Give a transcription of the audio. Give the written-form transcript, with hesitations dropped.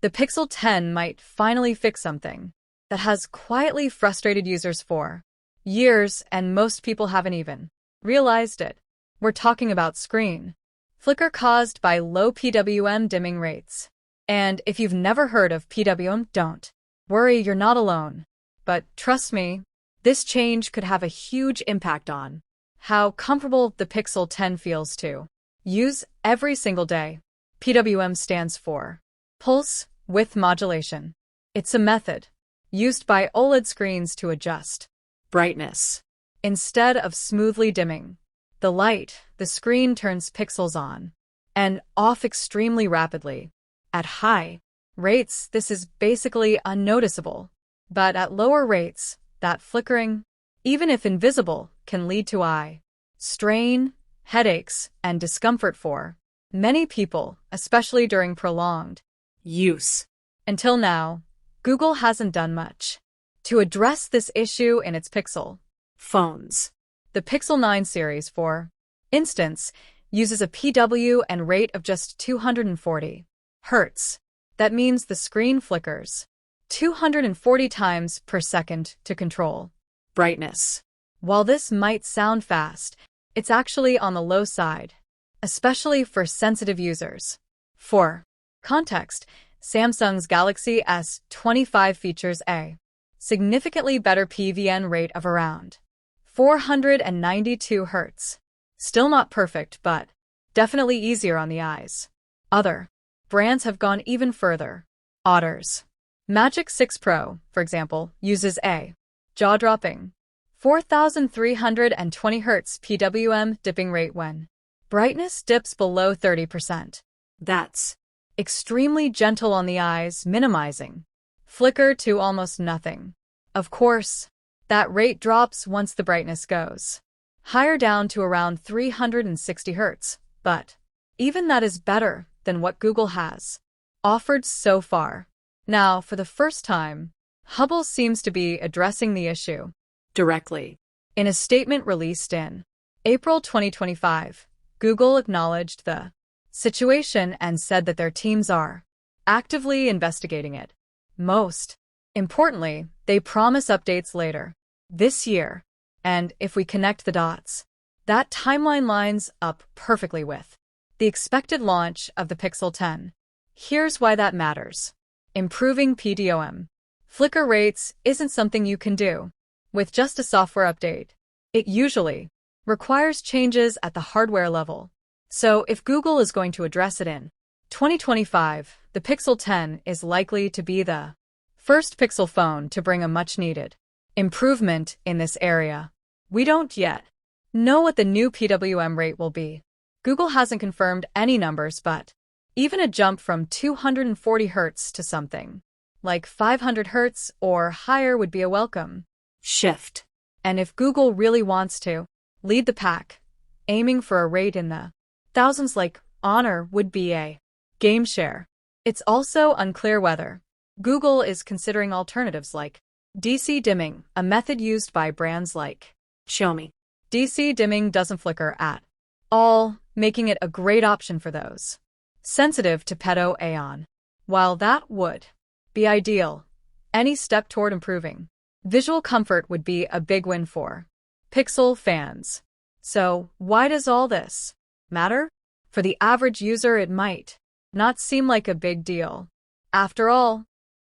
The Pixel 10 might finally fix something that has quietly frustrated users for years, and most people haven't even realized it. We're talking about screen flicker caused by low PWM dimming rates. And if you've never heard of PWM, don't worry, you're not alone. But trust me, this change could have a huge impact on how comfortable the Pixel 10 feels to use every single day. PWM stands for Pulse Width Modulation. It's a method used by OLED screens to adjust brightness. Instead of smoothly dimming the light, the screen turns pixels on and off extremely rapidly. At high rates, this is basically unnoticeable. But at lower rates, that flickering, even if invisible, can lead to eye strain, headaches, and discomfort for many people, especially during prolonged use. Until now, Google hasn't done much to address this issue in its Pixel phones. The Pixel 9 series, for instance, uses a PWM rate of just 240 Hz. That means the screen flickers 240 times per second to control brightness. While this might sound fast, it's actually on the low side, especially for sensitive users. For context, Samsung's Galaxy S25 features a significantly better PWM rate of around 492 Hz. Still not perfect, but definitely easier on the eyes. Other brands have gone even further. Otter's Magic 6 Pro, for example, uses a jaw-dropping 4,320 Hz PWM dipping rate when brightness dips below 30%. That's extremely gentle on the eyes, minimizing flicker to almost nothing. Of course, that rate drops once the brightness goes higher, down to around 360 Hz, but even that is better than what Google has offered so far. Now, for the first time, Hubble seems to be addressing the issue directly. In a statement released in April 2025, Google acknowledged the situation and said that their teams are actively investigating it. Most importantly, they promise updates later this year. And if we connect the dots, that timeline lines up perfectly with the expected launch of the Pixel 10. Here's why that matters. Improving PWM flicker rates isn't something you can do with just a software update. It usually requires changes at the hardware level. So if Google is going to address it in 2025, the Pixel 10 is likely to be the first Pixel phone to bring a much-needed improvement in this area. We don't yet know what the new PWM rate will be. Google hasn't confirmed any numbers, but even a jump from 240 Hz to something like 500 Hz or higher would be a welcome shift. And if Google really wants to lead the pack, aiming for a rate in the thousands like Honor would be a game share. It's also unclear whether Google is considering alternatives like DC dimming, a method used by brands like Xiaomi. DC dimming doesn't flicker at all, making it a great option for those sensitive to PWM. While that would be ideal, any step toward improving visual comfort would be a big win for Pixel fans. So, why does all this matter? For the average user, it might not seem like a big deal. After all,